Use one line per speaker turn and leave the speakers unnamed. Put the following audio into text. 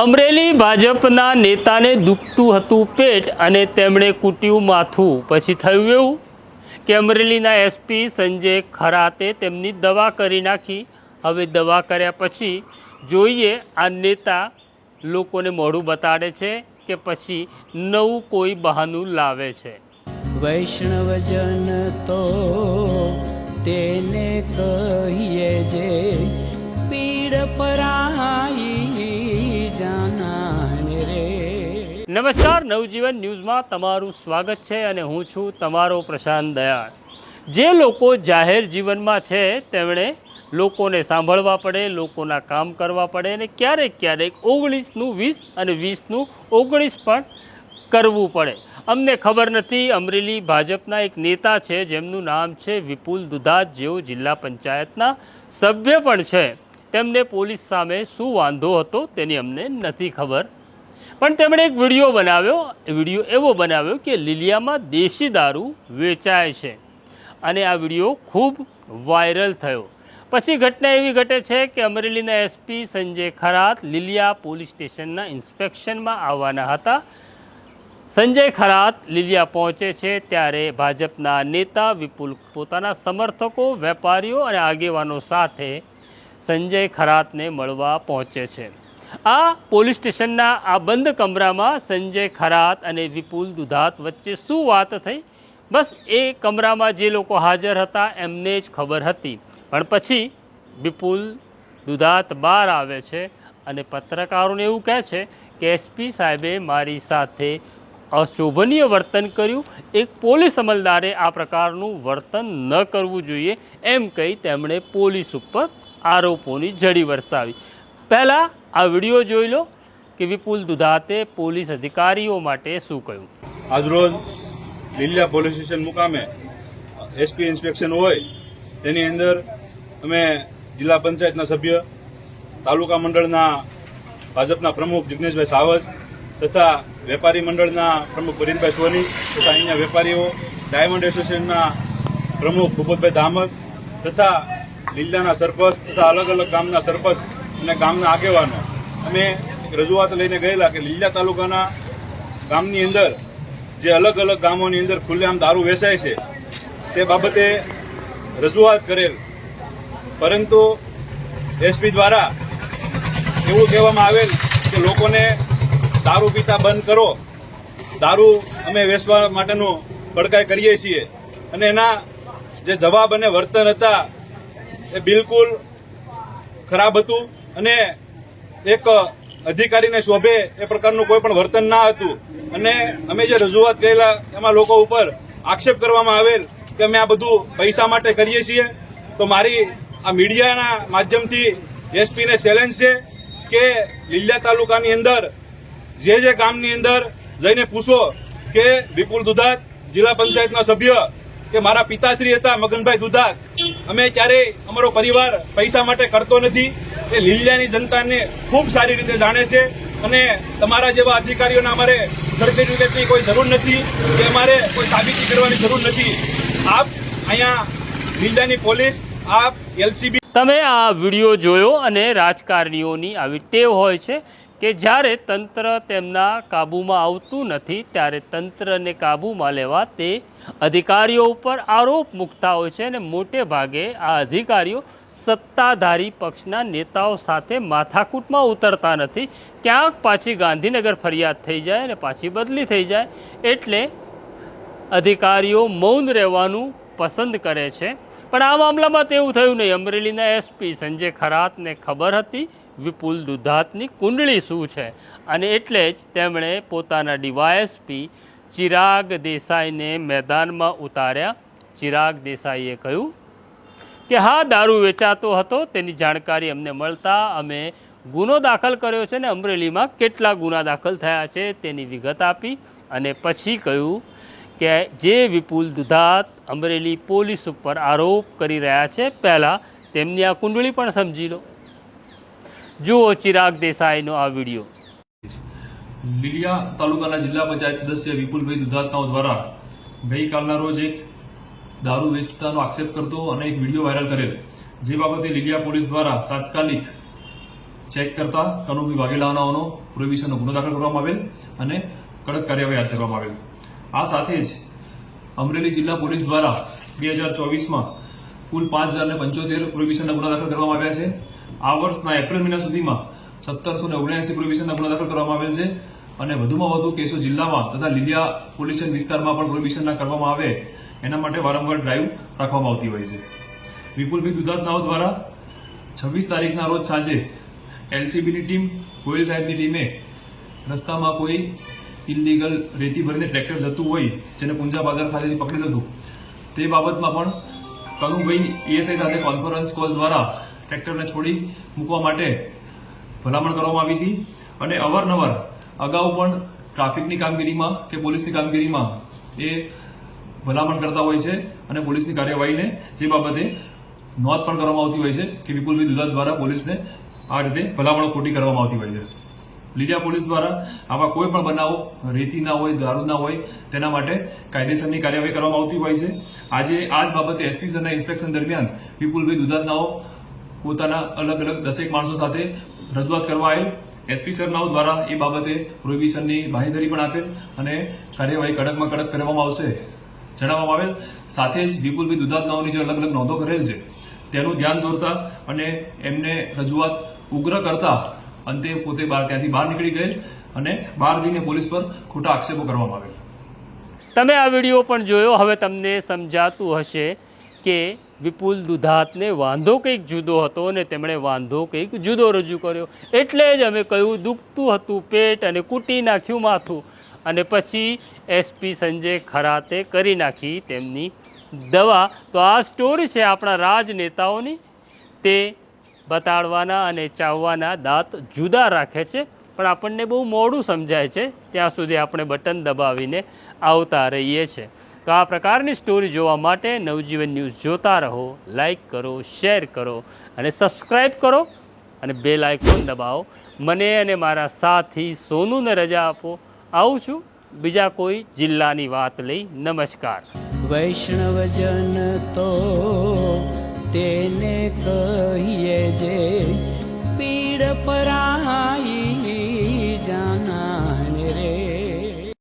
અમરેલી ભાજપના નેતાને દુખતું હતું પેટ અને તેમણે કૂટ્યું માથું। પછી થયું એવું કે અમરેલીના એસપી સંજય ખરાતે તેમની દવા કરી નાખી। હવે દવા કર્યા પછી જોઈએ આ નેતા લોકોને મોઢું બતાડે છે કે પછી નવું કોઈ બહાનું લાવે છે।
વૈષ્ણવજન તો તેને કહીએ જે પીડ પરાઈ જાનાને રે।
નમસ્કાર, નવજીવન ન્યૂઝમાં તમારું સ્વાગત છે અને હું છું તમારો પ્રશાંત દયાળ। જે લોકો જાહેર જીવનમાં છે તેમણે લોકોને સાંભળવા પડે, લોકોના કામ કરવા પડે અને ક્યારેક 19નું 20 અને 20નું 19 પણ કરવું પડે। અમને ખબર નથી, અમરેલી ભાજપના એક નેતા છે જેમનું નામ છે વિપુલ દુધાત, જેઓ જિલ્લા પંચાયતના સભ્ય પણ છે। તેમને પોલીસ સામે શું વાંધો હતો તેની અમને નથી ખબર, પણ તેમણે એક વિડીયો બનાવ્યો। વિડીયો એવો બનાવ્યો કે લીલિયામાં દેશી દારૂ વેચાય છે અને આ વિડીયો ખૂબ વાયરલ થયો। પછી ઘટના એવી ઘટે છે કે અમરેલીના એસપી સંજય ખરાત લીલિયા પોલીસ સ્ટેશનના ઇન્સ્પેક્શનમાં આવવાના હતા। સંજય ખરાત લીલિયા પહોંચે છે ત્યારે ભાજપના નેતા વિપુલ પોતાના સમર્થકો, વેપારીઓ અને આગેવાનો સાથે સંજય ખરાતને મળવા પહોંચે છે। આ પોલીસ સ્ટેશનના આ બંધ કમરામાં સંજય ખરાત અને વિપુલ દુધાત વચ્ચે શું વાત થઈ, બસ એ કમરામાં જે લોકો હાજર હતા એમને જ ખબર હતી। પણ પછી વિપુલ દુધાત બહાર આવે છે અને પત્રકારોને એવું કહે છે કે એસપી સાહેબે મારી સાથે અશોભનીય વર્તન કર્યું, એક પોલીસ અમલદારે આ પ્રકારનું વર્તન ન કરવું જોઈએ, એમ કહી તેમણે પોલીસ ઉપર આરોપોની ઝડી વરસાવી। પહેલાં આ વિડીયો જોઈ લો કે વિપુલ દુધાતે પોલીસ અધિકારીઓ માટે શું કહ્યું।
આજરોજ લીલિયા પોલીસ સ્ટેશન મુકામે એસપી ઇન્સ્પેક્શન હોય તેની અંદર અમે જિલ્લા પંચાયતના સભ્ય, તાલુકા મંડળના ભાજપના પ્રમુખ જિગ્નેશભાઈ સાવજ તથા વેપારી મંડળના પ્રમુખ પરીનભાઈ સોની તથા અહીંયા વેપારીઓ, ડાયમંડ એસોસિએશનના પ્રમુખ ભૂપતભાઈ ધામક તથા લીલિયાના સરપંચ તથા અલગ અલગ ગામના સરપંચ અને ગામના આગેવાનો અમે રજૂઆત લઈને ગયેલા કે લીલિયા તાલુકાના ગામની અંદર જે અલગ અલગ ગામોની અંદર ખુલ્લેઆમ દારૂ વેચાય છે તે બાબતે રજૂઆત કરેલ, પરંતુ એસપી દ્વારા એવું કહેવામાં આવેલ કે લોકોને દારૂ પીતા બંધ કરો, દારૂ અમે વેચવા માટેનું પડકાઈ કરીએ છીએ અને એના જે જવાબ અને વર્તન હતા એ બિલકુલ ખરાબ હતું અને એક અધિકારીને શોભે એ પ્રકારનું કોઈ પણ વર્તન ના હતું। અને અમે જે રજૂઆત કરેલા એમાં લોકો ઉપર આક્ષેપ કરવામાં આવેલ કે અમે આ બધું પૈસા માટે કરીએ છીએ। તો મારી આ મીડિયાના માધ્યમથી એસપીને ચેલેન્જ છે કે લીલિયા તાલુકાની અંદર જે ગામની અંદર જઈને પૂછો કે વિપુલ દુધાત જિલ્લા પંચાયતના સભ્ય કે મારા પિતાશ્રી હતા મગનભાઈ દુધાત, અમે ક્યારેય અમારો પરિવાર પૈસા માટે કરતો નથી, એ લીલિયાની જનતાને ખૂબ સારી રીતે જાણે છે અને તમારા જેવા અધિકારીઓને અમારે સર્ટિફિકેટની કોઈ જરૂર નથી કે અમારે કોઈ સાબિતી કરવાની જરૂર નથી। આપ અહીંયા લીલિયાની પોલીસ, આપ એલસીબી।
તમે આ વિડીયો જોયો અને રાજકારણીઓની આવી ટેવ હોય છે કે જ્યારે તંત્ર તેમના કાબૂમાં આવતું નથી ત્યારે તંત્રને કાબૂમાં લેવા તે અધિકારીઓ ઉપર આરોપ મૂકતા હોય છે અને મોટે ભાગે આ અધિકારીઓ સત્તાધારી પક્ષના નેતાઓ સાથે માથાકૂટમાં ઉતરતા નથી। ક્યાંક પાછી ગાંધીનગર ફરિયાદ થઈ જાય અને પાછી બદલી થઈ જાય એટલે અધિકારીઓ મૌન રહેવાનું પસંદ કરે છે। પણ આ મામલામાં તેવું થયું નહીં। અમરેલીના એસપી સંજય ખરાતને ખબર હતી વિપુલ દુધાતની કુંડળી શું છે અને એટલે જ તેમણે પોતાના ડીવાયએસપી ચિરાગ દેસાઈને મેદાનમાં ઉતાર્યા। ચિરાગ દેસાઈએ કહ્યું કે હા, દારૂ વેચાતો હતો, તેની જાણકારી અમને મળતા અમે ગુનો દાખલ કર્યો છે અને અમરેલીમાં કેટલા ગુના દાખલ થયા છે તેની વિગત આપી અને પછી કહ્યું કે જે વિપુલ દુધાત અમરેલી પોલીસ ઉપર આરોપ કરી રહ્યા છે, પહેલાં તેમની આ કુંડળી પણ સમજી લો। જુઓ ચિરાગ દેસાઈનો આ વિડીયો।
લીલિયા તાલુકાના જિલ્લા પંચાયત સદસ્ય વિપુલભાઈ દુધાતનાઓ દ્વારા ગઈકાલના રોજ એક દારૂ વેચતાનો આક્ષેપ કરતો અને એક વિડીયો વાયરલ કરેલ, જે બાબતે લીલિયા પોલીસ દ્વારા તાત્કાલિક ચેક કરતા કનુભાઈ વાઘેલાનો પ્રોહિબિશનનો ગુનો દાખલ કરવામાં આવેલ અને કડક કાર્યવાહી હાથ ધરવામાં આવેલ. આ સાથે જ અમરેલી જિલ્લા પોલીસ દ્વારા 2024માં કુલ 5075 પ્રોહિબિશનના ગુના દાખલ કરવામાં આવ્યા છે. આ વર્ષના એપ્રિલ મહિના સુધીમાં 1779 પ્રોહિબિશનના ગુના દાખલ કરવામાં આવેલ છે અને વધુમાં વધુ કેસો જિલ્લામાં તથા લીલિયા પોલીસ સ્ટેશન વિસ્તારમાં પણ પ્રોહિબિશનના કરવામાં આવે એના માટે વારંવાર ડ્રાઈવ રાખવામાં આવતી હોય છે. વિપુલભાઈ દુધાતનાઓ દ્વારા 26 તારીખના રોજ સાંજે એલસીબીની ટીમ, ગોયલ સાહેબની ટીમે રસ્તામાં કોઈ ઇલીગલ રેતી ભરીને ટ્રેક્ટર જતું હોય જેને પુંજા બાદર ખાતેથી પકડેલું હતું તે બાબતમાં પણ કનુભાઈ પીએસઆઈ સાથે કોન્ફરન્સ કોલ દ્વારા ટ્રેક્ટરને છોડી મૂકવા માટે ભલામણ કરવામાં આવી હતી અને અવારનવાર અગાઉ પણ ટ્રાફિકની કામગીરીમાં કે પોલીસની કામગીરીમાં એ ભલામણ કરતા હોય છે અને પોલીસની કાર્યવાહીને જે બાબતે નોંધ પણ કરવામાં આવતી હોય છે કે વિપુલભાઈ દુધાત દ્વારા પોલીસને આ રીતે ભલામણો ખોટી કરવામાં આવતી હોય છે. લીલિયા પોલીસ દ્વારા આવા કોઈ પણ બનાવો રેતીના હોય, દારૂના હોય તેના માટે કાયદેસરની કાર્યવાહી કરવામાં આવતી હોય છે. આજે આ જ બાબતે એસપી સરના ઇન્સ્પેક્શન દરમિયાન વિપુલભાઈ દુધાતનાઓ પોતાના અલગ અલગ 10 માણસો સાથે રજૂઆત કરવા આવેલ. એસપી સરનાઓ દ્વારા એ બાબતે પ્રોહિબિશનની બાંહેધરી પણ આપેલ અને કાર્યવાહી કડકમાં કડક કરવામાં આવશે જણાવવામાં આવેલ. સાથે જ વિપુલભાઈ દુધાતનાઓની જે અલગ અલગ નોંધો કરેલ છે તેનું ધ્યાન દોરતા અને એમને રજૂઆત ઉગ્ર કરતા અંતે પોતે ત્યાંથી બહાર નીકળી ગયેલ અને બહાર જઈને પોલીસ પર ખોટા આક્ષેપો કરવામાં આવેલ.
તમે આ વિડીયો પણ જોયો. હવે તમને સમજાતું હશે કે વિપુલ દુધાતને વાંધો કંઈક જુદો હતો અને તેમણે વાંધો કંઈક જુદો રજૂ કર્યો. એટલે જ અમે કહ્યું દુખતું હતું પેટ અને કૂટી નાખ્યું માથું અને પછી એસપી સંજય ખરાતે કરી નાખી તેમની દવા. તો આ સ્ટોરી છે આપણા રાજનેતાઓની. તે બતાડવાના અને ચાવવાના દાંત જુદા રાખે છે પણ આપણને બહુ મોડું સમજાય છે. ત્યાં સુધી આપણે બટન દબાવીને આવતા રહીએ છીએ. તો આ પ્રકારની સ્ટોરી જોવા માટે નવજીવન ન્યૂઝ જોતા રહો. લાઈક કરો, શેર કરો અને સબસ્ક્રાઈબ કરો અને બેલ આઇકોન દબાવો. મને અને મારા સાથી સોનુને રજા આપો. આવું છું બીજા કોઈ જિલ્લાની વાત લઈ. નમસ્કાર.
વૈષ્ણવજન તો તેને કહીએ જે પીડ પરા